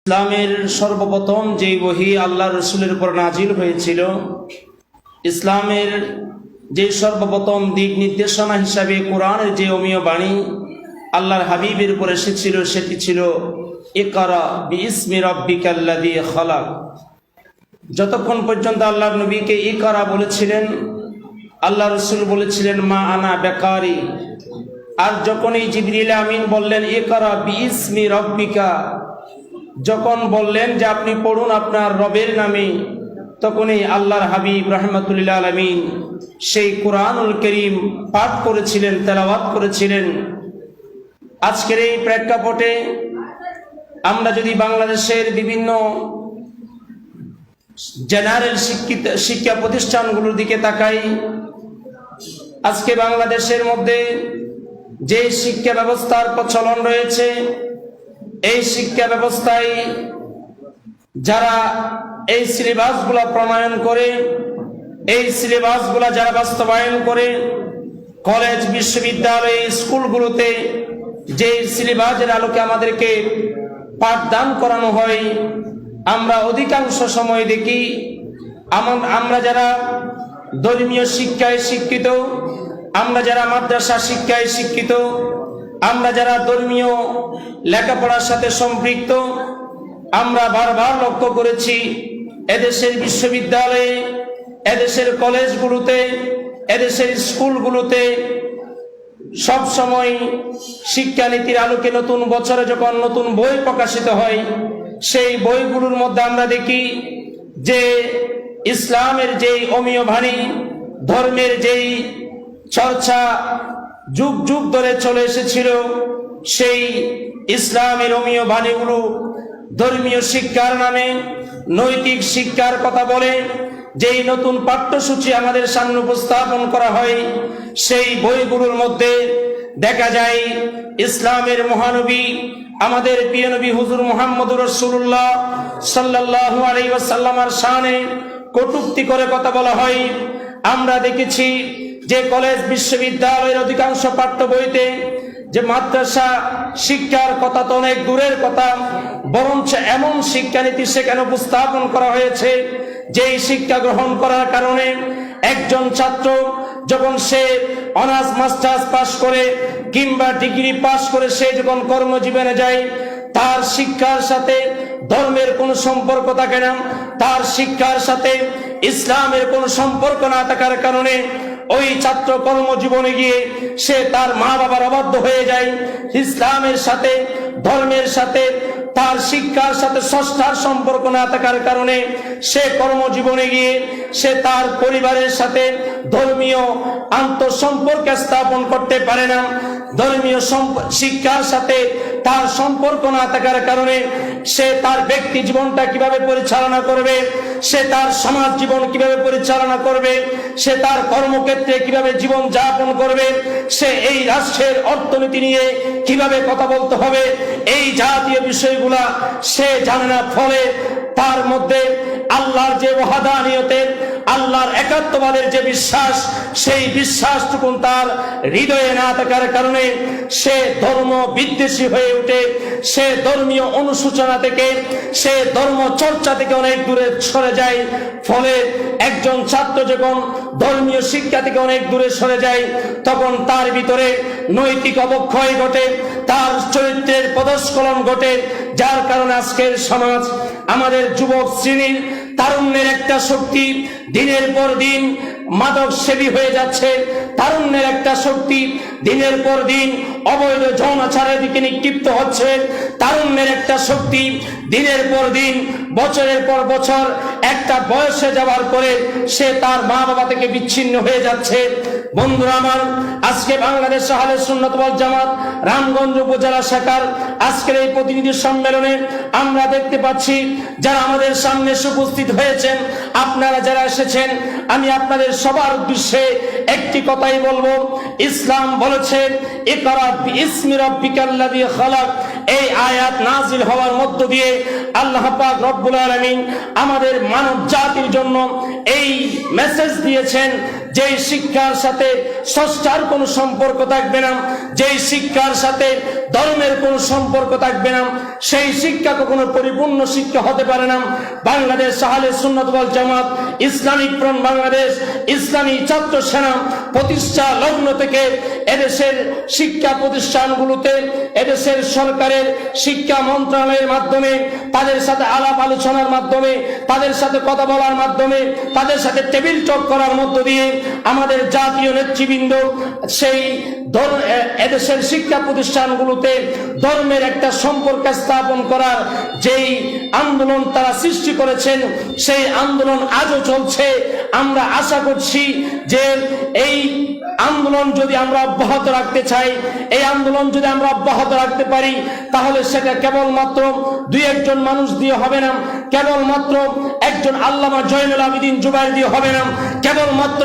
ইসলামের সর্বপ্রথম যে বহি আল্লাহ রসুলের উপর নাজিল হয়েছিল, ইসলামের যে সর্বপ্রথম দিক নির্দেশনা হিসাবে কোরআনের যে অমীয় বাণী আল্লাহর হাবিবের উপর এসেছিল, সেটি ছিল ইকরা বিইসমি রাব্বিকাল্লাযী খালাক। যতক্ষণ পর্যন্ত আল্লাহর নবীকে ইকরা বলেছিলেন, আল্লাহ রসুল বলেছিলেন মা আনা বেকারি। আর যখনই জিবরিল আমিন বললেন ইকরা বিইসমি রাব্বিকা, যখন বললেন যে আপনি পড়ুন আপনার রবের নামে, তখনই আল্লাহর হাবিব রাহমাতুল্লিল আলামিন সেই কোরআনুল কারীম পাঠ করেছিলেন, তেলাওয়াত করেছিলেন। আজকের এই প্রেক্ষাপটে আমরা যদি বাংলাদেশের বিভিন্ন জেনারেল শিক্ষা প্রতিষ্ঠানগুলোর দিকে তাকাই, আজকে বাংলাদেশের মধ্যে যে শিক্ষা ব্যবস্থার প্রচলন রয়েছে, এই শিক্ষা ব্যবস্থায় যারা এই সিলেবাসগুলা প্রণয়ন করে, এই সিলেবাসগুলা যারা বাস্তবায়ন করে, কলেজ বিশ্ববিদ্যালয় স্কুলগুলোতে যে সিলেবাসের আলোকে আমাদেরকে পাঠদান করানো হয়, আমরা অধিকাংশ সময় দেখি আমরা যারা ধর্মীয় শিক্ষায় শিক্ষিত, আমরা যারা মাদ্রাসা শিক্ষায় শিক্ষিত, আমরা যারা ধর্মীয় লেখাপড়ার সাথে সম্পৃক্ত, আমরা বারবার লক্ষ্য করেছি এদেশের বিশ্ববিদ্যালয়ে, এদেশের কলেজগুলোতে, এদেশের স্কুলগুলোতে সব সময় শিক্ষানীতির আলোকে নতুন বছরে যখন নতুন বই প্রকাশিত হয়, সেই বইগুলোর মধ্যে আমরা দেখি যে ইসলামের যেই অমীয় বাণী, ধর্মের যেই চর্চা যুগ যুগ ধরে চলে এসেছিল, সেই ইসলামের অমীয় বাণীগুলো ধর্মীয় শিক্ষার নামে নৈতিক শিক্ষার কথা বলে যেই নতুন পাঠ্যসূচি আমাদের সামনে উপস্থাপন করা হয়, সেই বইগুলোর মধ্যে দেখা যায় ইসলামের মহানবী আমাদের প্রিয় নবী হুজুর মুহাম্মদুর রাসূলুল্লাহ সাল্লাল্লাহু আলাইহি ওয়াসাল্লামের শানে কটূক্তি করে কথা বলা হয়। আমরা দেখেছি যে কলেজ বিশ্ববিদ্যালয়ের অধিকাংশ পাঠ্য বইতে যে মাদ্রাসা শিক্ষার কথা তো অনেক দূরের কথা, বরঞ্চ এমন শিক্ষানীতি সেখানে উপস্থাপন করা হয়েছে যেই শিক্ষা গ্রহণ করার কারণে একজন ছাত্র যখন সে অনার্স মাস্টার্স পাস করে কিংবা ডিগ্রি পাস করে সে যখন কর্মজীবনে যায়, তার শিক্ষার সাথে ধর্মের কোনো সম্পর্ক থাকে না, তার শিক্ষার সাথে ইসলামের কোনো সম্পর্ক না থাকার কারণে ওই ছাত্র কর্মজীবনে গিয়ে সে তার মা বাবার অবাধ্য হয়ে যায়। ইসলামের সাথে ধর্মের সাথে তার শিক্ষার সাথে স্রষ্টার সম্পর্ক না থাকার কারণে সে কর্মজীবনে গিয়ে সে তার পরিবারের সাথে ধর্মীয় আন্তঃসম্পর্ক স্থাপন করতে পারে না। ধর্মীয় শিক্ষার সাথে তার সম্পর্ক না থাকার কারণে সে তার ব্যক্তি জীবনটা কিভাবে পরিচালনা করবে, সে তার সমাজ জীবন কিভাবে পরিচালনা করবে, সে তার কর্মক্ষেত্রে কিভাবে জীবন যাপন করবে, সে এই রাষ্ট্রের অর্থনীতি নিয়ে কিভাবে কথা বলতে হবে, এই জাতীয় বিষয়গুলা সে জানে না। ফলে তার মধ্যে আল্লাহর যে ওয়াহদানিয়তের, আল্লাহর একাত্মবাদের যে বিশ্বাস, সেই বিশ্বাসটুকু তার হৃদয়ে না থাকার কারণে সে ধর্ম বিদ্বেষী হয়ে ওঠে। সে ধর্মীয় অনুশোচনা থেকে, সে ধর্ম চর্চা থেকে অনেক দূরে সরে যায়। ফলে একজন ছাত্র যখন ধর্মীয় শিক্ষা থেকে অনেক দূরে সরে যায়, তখন তার ভিতরে নৈতিক অবক্ষয় ঘটে, তার চরিত্রের পদস্খলন ঘটে, যার কারণে আজকের সমাজ, আমাদের যুবক শ্রেণীর তারুণ্যের একটা শক্তি দিনের পর দিন মাদক সেবী হয়ে যাচ্ছে। তারুণ্যের একটা শক্তি দিনের পর দিন অবৈধ যৌনাচারের দিকে নিক্ষিপ্ত হচ্ছে। তারুণ্যের একটা শক্তি দিনের পর দিন, বছরের পর বছর একটা বয়সে যাওয়ার পরে সে তার মা বাবা থেকে বিচ্ছিন্ন হয়ে যাচ্ছে। বন্ধুরা আমার, আজকে বাংলাদেশ আহলে সুন্নাত ওয়াল জামাত রামগঞ্জ উপজেলা শাখার আজকের এই প্রতিনিধি সম্মেলনে আমরা দেখতে পাচ্ছি যারা আমাদের সামনে উপস্থিত হয়েছেন, আপনারা যারা এসেছেন, আমি আপনাদের সবার উদ্দেশ্যে একটি কথাই বলবো। ইসলাম বলেছে ইকরা বিইসমি রাব্বিকাল্লাযী খালাক। এই আয়াত নাজিল হওয়ার মধ্য দিয়ে আল্লাহ পাক রব্বুল আলামিন আমাদের মানব জাতির জন্য এই মেসেজ দিয়েছেন যেই শিক্ষার সাথে স্রষ্টার কোনো সম্পর্ক থাকবে না, যেই শিক্ষার সাথে ধর্মের কোনো সম্পর্ক থাকবে না, সেই শিক্ষা কখনো পরিপূর্ণ শিক্ষা হতে পারে না। বাংলাদেশ আহলে সুন্নাত ওয়াল জামাত ইসলামিক ফ্রন্ট বাংলাদেশ ইসলামী ছাত্র সেনা প্রতিষ্ঠা লগ্ন থেকে এদেশের শিক্ষা প্রতিষ্ঠানগুলোতে এদেশের সরকারের শিক্ষা মন্ত্রণালয়ের মাধ্যমে তাদের সাথে আলাপ আলোচনার মাধ্যমে, তাদের সাথে কথা বলার মাধ্যমে, তাদের সাথে টেবিল টক করার মধ্য দিয়ে আমাদের জাতীয় নেতৃবৃন্দ সেই এদেশের শিক্ষা প্রতিষ্ঠানগুলোতে ধর্মের একটা সম্পর্ক স্থাপন করার যেই আন্দোলন তারা সৃষ্টি করেছেন, সেই আন্দোলন আজও চলছে। আমরা আশা করছি যে এই আন্দোলন যদি আমরা অব্যাহত রাখতে চাই, এই আন্দোলন যদি আমরা অব্যাহত রাখতে পারি, তাহলে সেটা কেবলমাত্র দুই একজন মানুষ দিয়ে হবে না, কেবলমাত্র একজন আল্লামা জয়নুল আবেদিন জুবাইর দিয়ে হবে না, কেবলমাত্র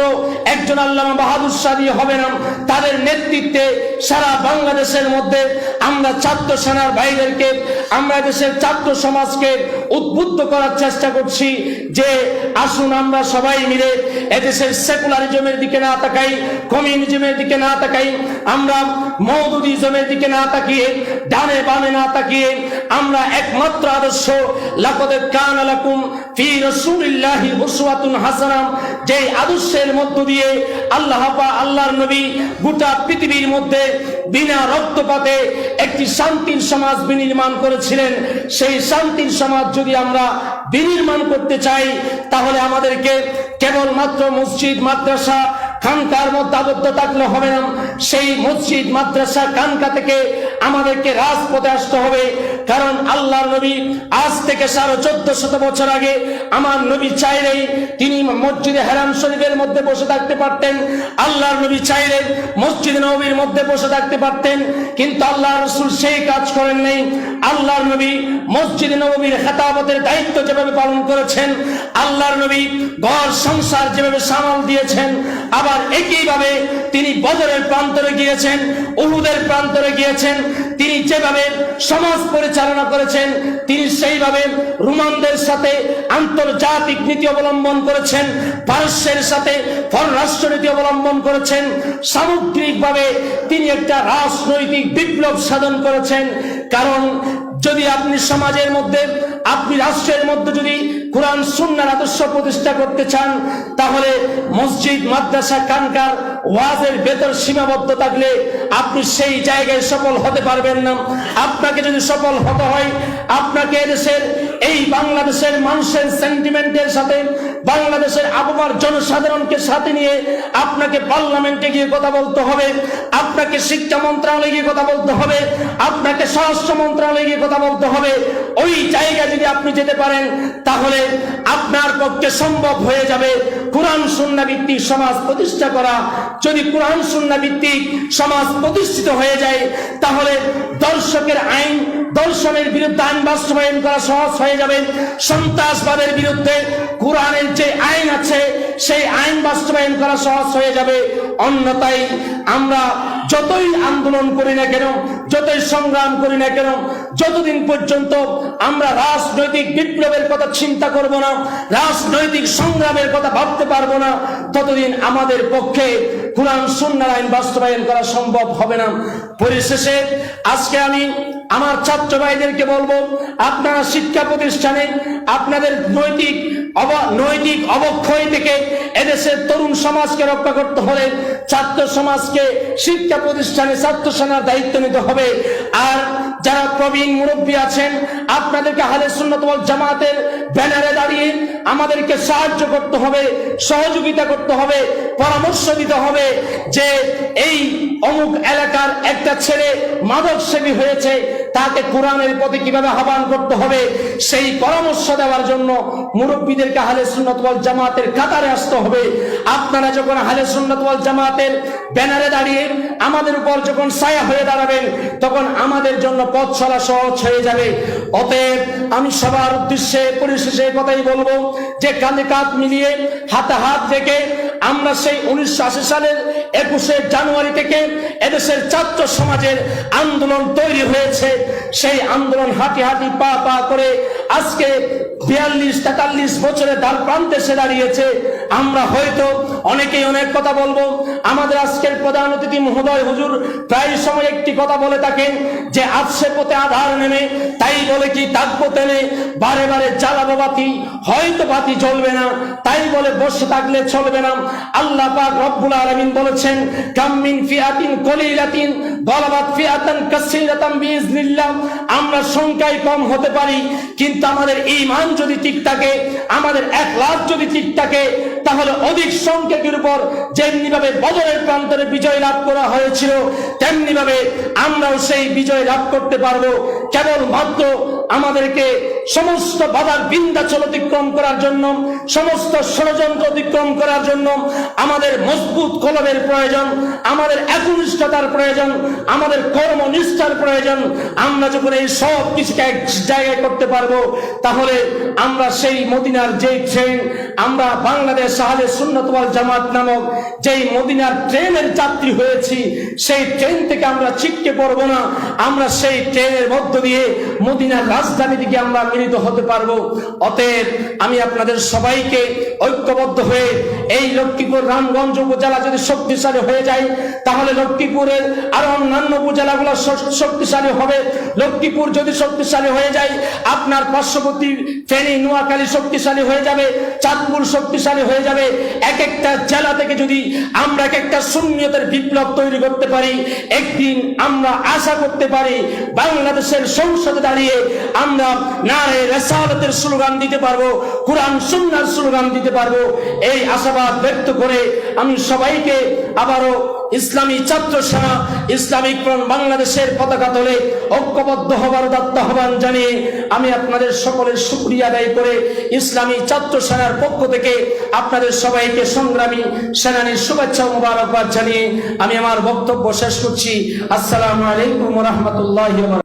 একজন আল্লামা বাহাদুর শাহ দিয়ে হবে না। তাদের নেতৃত্বে সারা বাংলাদেশের মধ্যে আমরা ছাত্র সেনার ভাইদেরকে, আমরা দেশের ছাত্র সমাজকে উদ্বুদ্ধ করার চেষ্টা করছি যে আসুন আমরা সবাই মিলে এদেশের সেকুলারিজমের দিকে না তাকাই, কমিউনিজমের দিকে না তাকাই, আমরা মওদুদিজমের দিকে না তাকিয়ে, ডানে বামে না তাকিয়ে আমরা একমাত্র আদর্শ লাকাদ কানা লাকুম ফি রাসূলিল্লাহি উসওয়াতুন হাসানা, যে আদর্শের মধ্য দিয়ে আল্লাহর নবী গোটা পৃথিবীর মধ্যে বিনা রক্তপাতে একটি শান্তির সমাজ বিনির্মাণ করেছিলেন। সেই শান্তির সমাজ যদি আমরা বিনির্মাণ করতে চাই, তাহলে আমাদেরকে কেবলমাত্র মসজিদ মাদ্রাসা খানকার মধ্যে আবদ্ধ থাকলে হবে না। সেই মসজিদ মাদ্রাসা খানকা থেকে আমাদেরকে রাজপথে আসতে হবে। কারণ আল্লাহর নবী আজ থেকে 1450 বছর আগে আমার নবী চাইলেই তিনি মসজিদে হারাম শরীফের মধ্যে বসে থাকতে পারতেন, আল্লাহর নবী চাইলে মসজিদ নববীর মধ্যে বসে থাকতে পারতেন, কিন্তু আল্লাহ রাসূল সেই কাজ করেন নাই। আল্লাহর নবী মসজিদ নববীর খেতাবতের দায়িত্ব যেভাবে পালন করেছেন, আল্লাহর নবী ঘর সংসার যেভাবে সামাল দিয়েছেন, আবার একইভাবে তিনি বদরের প্রান্তরে গিয়েছেন, উহুদের প্রান্তরে গিয়েছেন, তিনি যেভাবে সমাজ পরিচালনা করেছেন, তিনি সেইভাবে রোমানদের সাথে আন্তর্জাতিক নীতি অবলম্বন করেছেন, পারস্যের সাথে পররাষ্ট্র নীতি অবলম্বন করেছেন, সামগ্রিকভাবে তিনি একটা রাজনৈতিক বিপ্লব সাধন করেছেন। কারণ যদি আপনি সমাজের মধ্যে, আপনি রাষ্ট্রের মধ্যে যদি কোরআন সুন্নাহর আদর্শ প্রতিষ্ঠা করতে চান, তাহলে মসজিদ মাদ্রাসা খানকার ওয়াজের ভেতর সীমাবদ্ধ থাকলে আপনি সেই জায়গায় সফল হতে পারবেন না। আপনাকে যদি সফল হতে হয়, আপনাকে এদেশের এই বাংলাদেশের মানুষের সেন্টিমেন্টের সাথে, বাংলাদেশের আবহাওয়ার জনসাধারণকে সাথে নিয়ে আপনাকে পার্লামেন্টে গিয়ে কথা বলতে হবে, আপনাকে শিক্ষা মন্ত্রণালয়ে গিয়ে কথা বলতে হবে, আপনাকে স্বরাষ্ট্র মন্ত্রণালয়ে গিয়ে কথা বলতে হবে। ওই জায়গায় যদি আপনি যেতে পারেন, তাহলে আপনার পক্ষে সম্ভব হয়ে যাবে কোরআন সুন্নাহ ভিত্তিক সমাজ প্রতিষ্ঠা করা। যদি কোরআন সুন্নাহ ভিত্তিক সমাজ প্রতিষ্ঠিত হয়ে যায়, তাহলে দর্শকের আইন, দর্শনের বিরুদ্ধে আইন বাস্তবায়ন করা সহজ হয়ে যাবে। সন্ত্রাসবাদের বিরুদ্ধে কোরআনের যে আইন আছে, সেই আইন বাস্তবায়ন করা সহজ হয়ে যাবে। অন্যথায় আমরা যতই আন্দোলন করি না কেন, যতই সংগ্রাম করি না কেন, যতদিন পর্যন্ত আমরা রাজনৈতিক বিপ্লবের কথা চিন্তা করব না, রাজনৈতিক সংগ্রামের কথা ভাবতে পারবো না, ততদিন আমাদের পক্ষে কোরআন সুন্নাহর আইন বাস্তবায়ন করা সম্ভব হবে না। পরিশেষে আজকে আমি আমার ছাত্র ভাইদেরকে বলবো, আপনারা শিক্ষা প্রতিষ্ঠানে আপনাদের নৈতিক অবক্ষয় থেকে এদেশের তরুণ সমাজকে রক্ষা করতে হলে ছাত্র সমাজকে শিক্ষা প্রতিষ্ঠানে ছাত্র সেনার দায়িত্ব নিতে হবে। আর যারা প্রবীণ মুরব্বী আছেন, আপনাদেরকে আহলে সুন্নাত ওয়াল জামাতের ব্যানারে দাঁড়িয়ে আমাদেরকে সাহায্য করতে হবে, সহযোগিতা করতে হবে, পরামর্শ দিতে হবে যে এই অমুক এলাকার একটা ছেলে মাদক সেবী হয়েছে, তাকে কোরআনের প্রতি কিভাবে আহ্বান করতে হবে, সেই পরামর্শ দেওয়ার জন্য মুরব্বীদেরকে আহলে সুন্নাত ওয়াল জামাতের কাতারে আসতে হবে। আপনারা যখন আহলে সুন্নাত ওয়াল জামাতের ব্যানারে দাঁড়িয়ে আমাদের উপর যখন ছায়া হয়ে দাঁড়াবেন, তখন আমাদের জন্য পথ চলা সহজ হয়ে যাবে। অতএব আমি সবার উদ্দেশ্যে পরিশেষে কথাই বলবো যে কাঁধে কাঁধ মিলিয়ে হাতে হাত রেখে আমরা সেই 1980 সালের 21শে জানুয়ারি থেকে এদেশের ছাত্র সমাজের আন্দোলন তৈরি হয়েছে, সেই আন্দোলন হাঁটি হাঁটি পা পা করে আজকে 42-43 বছরে তার প্রান্তে এসে দাঁড়িয়েছে। আমরা হয়তো অনেকেই অনেক কথা বলবো। আমাদের আজকের প্রধান অতিথি মহোদয় হুজুর প্রায় সময় একটি কথা বলে থাকেন যে আজকে পথে আধার নেমে, তাই বলে কি তাকপথে নেই বারে বারে জ্বালাবো বাতি, হয়তো বাতি জ্বলবে না, তাই বলে বসে থাকলে চলবে না। আল্লাহ পাক রব্বুল আলামিন বলেছেন, কাম মিন ফিআতিন কলিলাতিন গালাবাত ফিআতান কাসীরাতান বিইজনিল্লাহ। আমরা সংখ্যায় কম হতে পারি, কিন্তু আমাদের ঈমান যদি ঠিক থাকে, আমাদের ইখলাস যদি ঠিক থাকে, তাহলে অধিক সংখ্যকের উপর যেমনি ভাবে বদরের প্রান্তরে বিজয় লাভ করা হয়েছিল, তেমনি ভাবে আমরাও সেই বিজয় লাভ করতে পারবো। কেবলমাত্র আমাদেরকে সমস্ত বাধার বিন্ধ্যাচল অতিক্রম করার জন্য, সমস্ত ষড়যন্ত্র অতিক্রম করার জন্য আমাদের মজবুত কলমের প্রয়োজন, আমাদের একনিষ্ঠতার প্রয়োজন, আমাদের কর্মনিষ্ঠার প্রয়োজন। আমরা যখন এই সব কিছুকে এক জায়গায় করতে পারবো, তাহলে আমরা সেই মদিনার যেই ট্রেন, আমরা বাংলাদেশ আহলে সুন্নাত ওয়াল জামাত নামক যেই মদিনার ট্রেনের যাত্রী হয়েছি, সেই ট্রেন থেকে আমরা ছিটকে পড়বো না। আমরা সেই ট্রেনের মধ্য দিয়ে মদিনার রাজধানী দিকে আমরা মিলিত হতে পারবো। অতএব আমি আপনাদের সবাইকে ঐক্যবদ্ধ হয়ে এই লক্ষ্মীপুর রামগঞ্জ উপজেলা যদি শক্তিশালী হয়ে যায়, তাহলে লক্ষ্মীপুরের আর অন্যান্য উপজেলাগুলো শক্তিশালী হবে। লক্ষ্মীপুর যদি শক্তিশালী হয়ে যায়, আপনার পার্শ্ববর্তী ফেনী, নোয়াখালী শক্তিশালী হয়ে যাবে, চাঁদপুর শক্তিশালী হয়ে যাবে। এক একটা জেলা থেকে যদি আমরা এক একটা সুন্নিয়তের বিপ্লব তৈরি করতে পারি, একদিন আমরা আশা করতে পারি বাংলাদেশের সংসদে দাঁড়িয়ে আমরা নারে রিসালাতের স্লোগান দিতে পারবো, কোরআন সুন্নাহর স্লোগান দিতে পারবো। এই আশাবাদ ব্যক্ত করে আমি সবাইকে আবারও ইসলামী ছাত্র সেনা, ইসলামিক ফ্রন্ট বাংলাদেশের পতাকা তলে ঐক্যবদ্ধ হবার উদাত্ত আহ্বান জানিয়ে আমি আপনাদের সকলের শুকরিয়া আদায় করে ইসলামী ছাত্র সেনার পক্ষ থেকে আপনাদের সবাইকে সংগ্রামী সেনানীর শুভেচ্ছা ও মোবারকবাদ জানিয়ে আমি আমার বক্তব্য শেষ করছি। আসসালামু আলাইকুম ওয়া রাহমাতুল্লাহি ওয়া বারাকাতুহু।